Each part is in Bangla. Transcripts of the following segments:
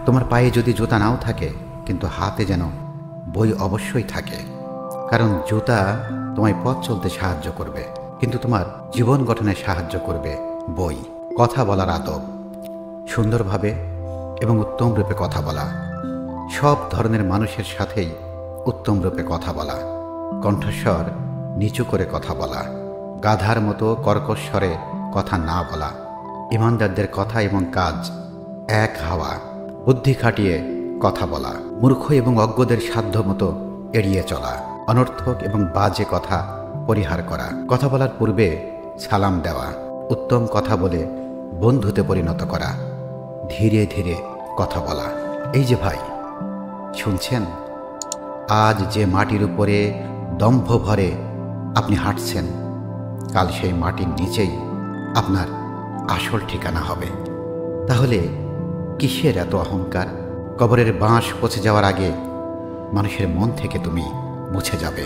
তোমার পায়ে যদি জুতা নাও থাকে, কিন্তু হাতে যেন বই অবশ্যই থাকে। কারণ জুতা তোমায় পথ চলতে সাহায্য করবে, কিন্তু তোমার জীবন গঠনে সাহায্য করবে বই। কথা বলার আদব, সুন্দরভাবে এবং উত্তম রূপে কথা বলা, সব ধরনের মানুষের সাথেই উত্তম রূপে কথা বলা, কণ্ঠস্বর নিচু করে কথা বলা, গাধার মতো কর্কশ স্বরে কথা না বলা, ইমানদারদের কথা এবং কাজ এক হওয়া, বুদ্ধি খাটিয়ে কথা বলা, মূর্খ এবং অজ্ঞদের সাধ্য মতো এড়িয়ে চলা, অনর্থক এবং বাজে কথা পরিহার করা, কথা বলার পূর্বে সালাম দেওয়া, উত্তম কথা বলে বন্ধুতে পরিণত করা, ধীরে ধীরে কথা বলা। এই যে ভাই, শুনছেন? আজ যে মাটির উপরে দম্ভ ভরে আপনি হাঁটছেন, কাল সেই মাটির নিচেই আপনার আসল ঠিকানা হবে। তাহলে কিসের এত অহংকার? কবরের বাঁশ পচে যাওয়ার আগে মানুষের মন থেকে তুমি মুছে যাবে।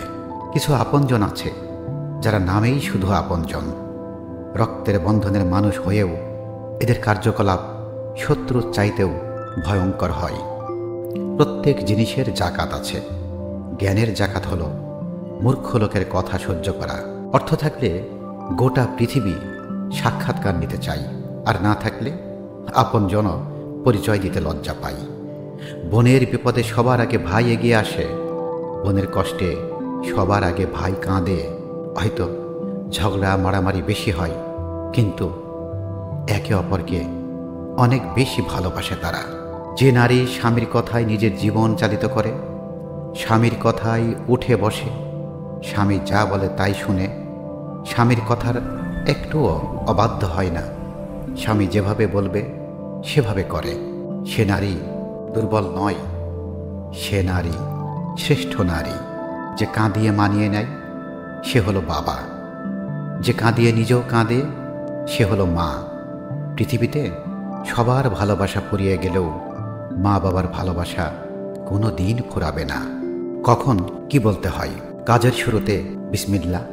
কিছু আপনজন আছে যারা নামেই শুধু আপনজন, রক্তের বন্ধনের মানুষ হয়েও এদের কার্যকলাপ শত্রুর চাইতেও ভয়ঙ্কর হয়। প্রত্যেক জিনিসের জাকাত আছে। জ্ঞানের জাকাত হলো মূর্খ লোকের কথা সহ্য করা। অর্থ থাকলে গোটা পৃথিবী সাক্ষাৎকার নিতে চাই, আর না থাকলে আপনজন পরিচয় দিতে লজ্জা পাই। বোনের বিপদে সবার আগে ভাই এগিয়ে আসে, বোনের কষ্টে সবার আগে ভাই কাঁদে। হয়তো ঝগড়া মারামারি বেশি হয়, কিন্তু একে অপরকে অনেক বেশি ভালোবাসে তারা। যে নারী স্বামীর কথায় নিজের জীবন চালিত করে, স্বামীর কথায় উঠে বসে, স্বামী যা বলে তাই শুনে, স্বামীর কথার একটুও অবাধ্য হয় না, স্বামী যেভাবে বলবে সেভাবে করে, সে নারী দুর্বল নয়, সে নারী শ্রেষ্ঠ নারী। যে কাঁদিয়ে মানিয়ে নেয় সে হলো বাবা, যে কাঁদিয়ে নিজেও কাঁদে সে হলো মা। পৃথিবীতে সবার ভালোবাসা ফুরিয়ে গেলেও মা বাবার ভালোবাসা কোনো দিন ফুরাবে না। কখন কি বলতে হয়? কাজের শুরুতে বিসমিল্লাহ,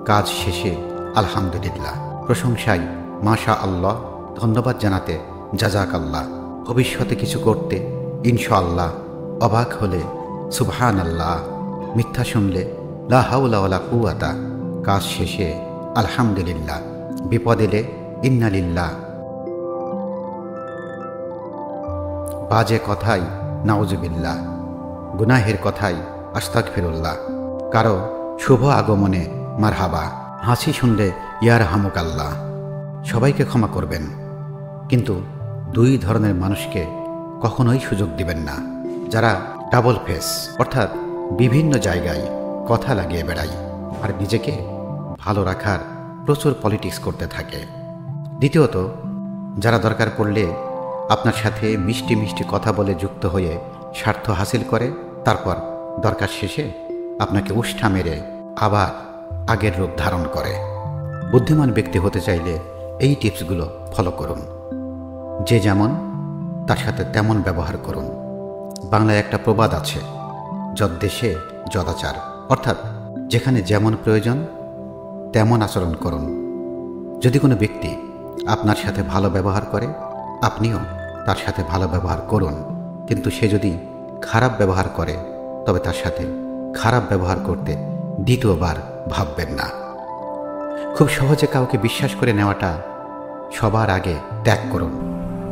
কাজ শেষে আলহামদুলিল্লাহ, প্রশংসায় মাশা আল্লাহ, ধন্যবাদ জানাতে জাজাক আল্লাহ, ভবিষ্যতে কিছু করতে ইনশাআল্লাহ, অবাক হলে সুবহান আল্লাহ, মিথ্যা শুনলে লা হাওলা ওয়ালা কুওয়াতা, কাজ শেষে আলহামদুলিল্লাহ, বিপদ এলে ইন্না লিল্লাহ, বাজে কথায় নাউজুবিল্লাহ, গুনাহের কথায় আস্তাগফিরুল্লাহ, কারো শুভ আগমনে মারহাবা, হাসি শুনলে ইয়ারহামুকাল্লাহ। সবাইকে ক্ষমা করবেন, কিন্তু দুই ধরনের মানুষকে কখনোই সুযোগ দিবেন না, যারা ডাবল ফেস, অর্থাৎ বিভিন্ন জায়গায় কথা লাগিয়ে বেড়ায় আর নিজেকে ভালো রাখার প্রচুর পলিটিক্স করতে থাকে। দ্বিতীয়ত, যারা দরকার পড়লে আপনার সাথে মিষ্টি মিষ্টি কথা বলে যুক্ত হয়ে স্বার্থ হাসিল করে, তারপর দরকার শেষে আপনাকে উষ্ঠা মেরে আবার আগের রূপ ধারণ করে। বুদ্ধিমান ব্যক্তি হতে চাইলে এই টিপসগুলো ফলো করুন। যে যেমন তার সাথে তেমন ব্যবহার করুন। বাংলায় একটা প্রবাদ আছে, যদ্দেশে যদাচার, অর্থাৎ যেখানে যেমন প্রয়োজন তেমন আচরণ করুন। যদি কোনো ব্যক্তি আপনার সাথে ভালো ব্যবহার করে, আপনিও তার সাথে ভালো ব্যবহার করুন। কিন্তু সে যদি খারাপ ব্যবহার করে, তবে তার সাথে খারাপ ব্যবহার করতে দ্বিতীয়বার ভাববেন না। খুব সহজে কাউকে বিশ্বাস করে নেওয়াটা সবার আগে ত্যাগ করুন।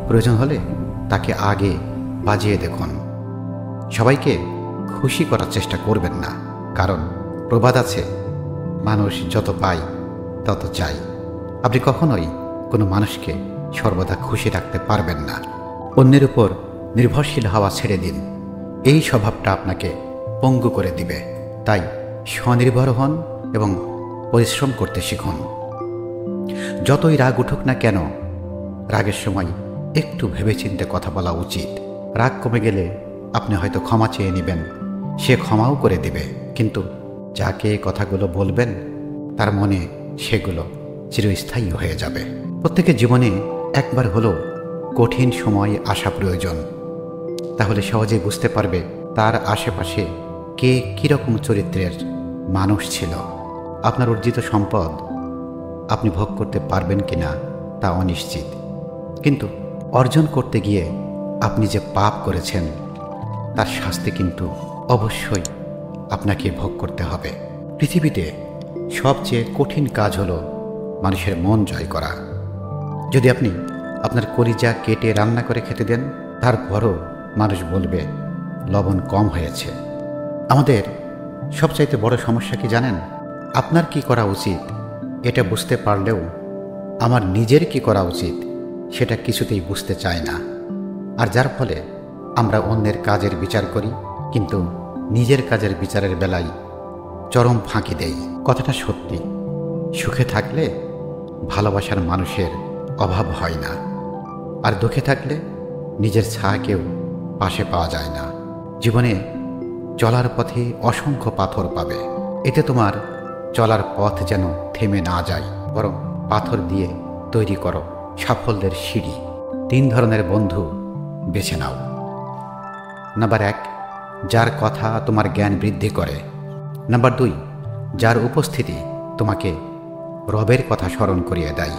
প্রয়োজন হলে তাকে আগে বাজিয়ে দেখুন। সবাইকে খুশি করার চেষ্টা করবেন না, কারণ প্রবাদ আছে, মানুষ যত পায় তত চাই। আপনি কখনোই কোনো মানুষকে সর্বদা খুশি রাখতে পারবেন না। অন্যের উপর নির্ভরশীল হওয়া ছেড়ে দিন, এই স্বভাবটা আপনাকে পঙ্গু করে দিবে। তাই স্বনির্ভর হন এবং পরিশ্রম করতে শিখুন। যতই রাগ উঠুক না কেন, রাগের সময় একটু ভেবেচিন্তে কথা বলা উচিত। রাগ কমে গেলে আপনি হয়তো ক্ষমা চেয়ে নেবেন, সে ক্ষমাও করে দিবে, কিন্তু যাকে কথাগুলো বলবেন তার মনে সেগুলো চিরস্থায়ী হয়ে যাবে। প্রত্যেকের জীবনে একবার হলেও কঠিন সময় আসা প্রয়োজন, তাহলে সহজেই বুঝতে পারবে তার আশেপাশে কে কীরকম চরিত্রের মানুষ ছিল। আপনার অর্জিত সম্পদ আপনি ভোগ করতে পারবেন কিনা তা অনিশ্চিত, কিন্তু অর্জন করতে গিয়ে আপনি যে পাপ করেছেন তার শাস্তি কিন্তু অবশ্যই আপনাকে ভোগ করতে হবে। পৃথিবীতে সবচেয়ে কঠিন কাজ হলো মানুষের মন জয় করা। যদি আপনি আপনার কলিজা কেটে রান্না করে খেতে দেন, তারপরও মানুষ বলবে লবণ কম হয়েছে। আমাদের সবচাইতে বড় সমস্যা কি জানেন? আপনার কি করা উচিত এটা বুঝতে পারলেও আমার নিজের কি করা উচিত সেটা কিছুতেই বুঝতে চায় না। আর যার ফলে আমরা অন্যের কাজের বিচার করি, কিন্তু নিজের কাজের বিচারের বেলায় চরম ফাঁকি দেই। কথাটা সত্যি, সুখে থাকলে ভালোবাসার মানুষের অভাব হয় না, আর দুঃখে থাকলে নিজের ছায়াকেও পাশে পাওয়া যায় না। জীবনে চলার পথে অসংখ্য পাথর পাবে, এতে তোমার চলার পথ যেন থেমে না যায়, বরং পাথর দিয়ে তৈরি করো সাফল্যের সিঁড়ি। 3 ধরনের বন্ধু বেছে নাও। নাম্বার 1, যার কথা তোমার জ্ঞান বৃদ্ধি করে। নাম্বার 2, যার উপস্থিতি তোমাকে রবের কথা স্মরণ করিয়ে দেয়।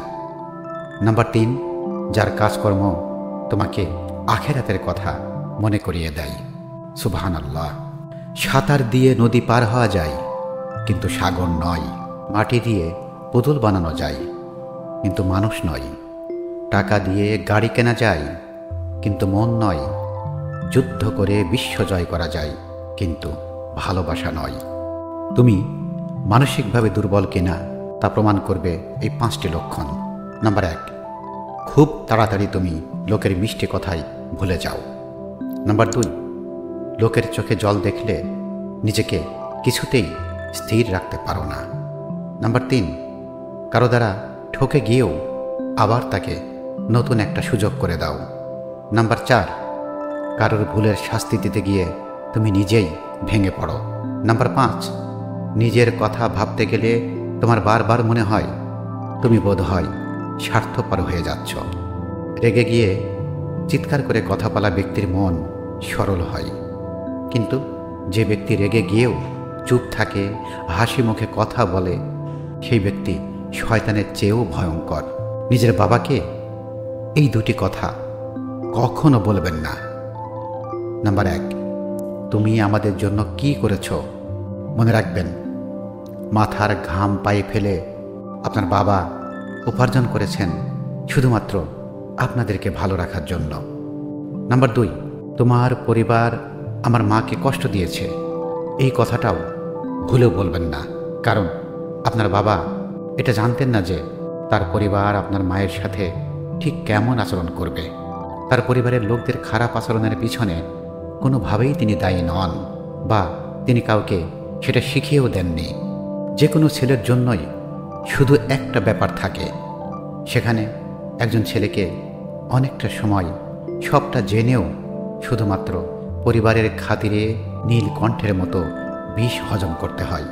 নাম্বার 3, যার কাজকর্ম তোমাকে আখেরাতের কথা মনে করিয়ে দেয়। সুবহানাল্লাহ। সাঁতার দিয়ে নদী পার হওয়া যায়, কিন্তু সাগর নয়। মাটি দিয়ে পুতুল বানানো যায়, কিন্তু মানুষ নয়। টাকা দিয়ে গাড়ি কেনা যায়, কিন্তু মন নয়। যুদ্ধ করে বিশ্ব জয় করা যায়, কিন্তু ভালোবাসা নয়। তুমি মানসিকভাবে দুর্বল কিনা তা প্রমাণ করবে এই 5টি লক্ষণ। নাম্বার 1, খুব তাড়াতাড়ি তুমি লোকের মিষ্টি কথাই ভুলে যাও। নাম্বার 2, লোকের চোখে জল দেখলে নিজেকে কিছুতেই স্থির রাখতে পারো না। নাম্বার 3, কারো দ্বারা ঠকে গিয়েও আবার তাকে নতুন একটা সুযোগ করে দাও। নাম্বার 4, কারোর ভুলের শাস্তি দিতে গিয়ে তুমি নিজেই ভেঙে পড়ো। নাম্বার 5, নিজের কথা ভাবতে গেলে তোমার বারবার মনে হয় তুমি বোধহয় স্বার্থপর হয়ে যাচ্ছ। রেগে গিয়ে চিৎকার করে কথা বলা ব্যক্তির মন সরল হয়, কিন্তু যে ব্যক্তি রেগে গিয়েও চুপ থাকে, হাসি মুখে কথা বলে, সেই ব্যক্তি শয়তানের চেয়েও ভয়ঙ্কর। নিজের বাবাকে এই 2টি কথা কখনো বলবেন না। নাম্বার 1, তুমি আমাদের জন্য কি করেছ? মনে রাখবেন, মাথার ঘাম পায়ে ফেলে আপনার বাবা উপার্জন করেছেন শুধুমাত্র আপনাদেরকে ভালো রাখার জন্য। নাম্বার 2, তোমার পরিবার আমার মাকে কষ্ট দিয়েছে, এই কথাটাও ভুলেও বলবেন না, কারণ আপনার বাবা এটা জানতেন না যে তার পরিবার আপনার মায়ের সাথে ঠিক কেমন আচরণ করবে। তার পরিবারের লোকদের খারাপ আচরণের পিছনে কোনোভাবেই তিনি দায়ী নন, বা তিনি কাউকে সেটা শিখিয়েও দেননি। যে কোনো ছেলের জন্যই শুধু একটা ব্যাপার থাকে, সেখানে একজন ছেলেকে অনেকটা সময় সবটা জেনেও শুধুমাত্র পরিবারের খাতিরে নীলকণ্ঠের মতো বিষ হজম করতে হয়।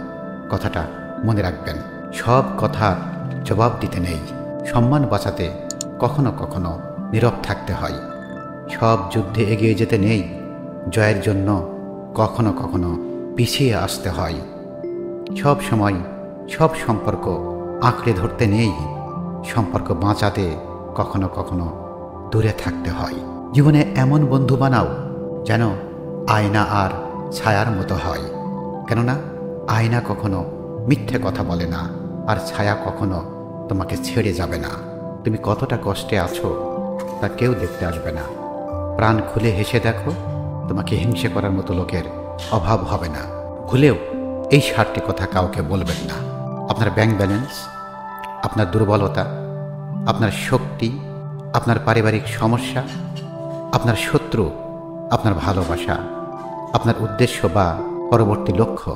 কথাটা মনে রাখবেন। সব কথার জবাব দিতে নেই, সম্মান বাঁচাতে কখনো কখনো নীরব থাকতে হয়। সব যুদ্ধে এগিয়ে যেতে নেই, জয়ের জন্য কখনো কখনো পিছিয়ে আসতে হয়। সব সময় সব সম্পর্ক আঁকড়ে ধরতে নেই, সম্পর্ক বাঁচাতে কখনো কখনো দূরে থাকতে হয়। জীবনে এমন বন্ধু বানাও যেন আয়না আর ছায়ার মতো হয়, কেননা আয়না কখনো মিথ্যে কথা বলে না, আর ছায়া কখনো তোমাকে ছেড়ে যাবে না। তুমি কতটা কষ্টে আছো তা কেউ দেখতে আসবে না। প্রাণ খুলে হেসে দেখো, তোমাকে হিংসে করার মতো লোকের অভাব হবে না। ভুলেও এই 7টি কথা কাউকে বলবেন না। আপনার ব্যাংক ব্যালেন্স, আপনার দুর্বলতা, আপনার শক্তি, আপনার পারিবারিক সমস্যা, আপনার শত্রু, আপনার ভালোবাসা, আপনার উদ্দেশ্য বা পরবর্তী লক্ষ্য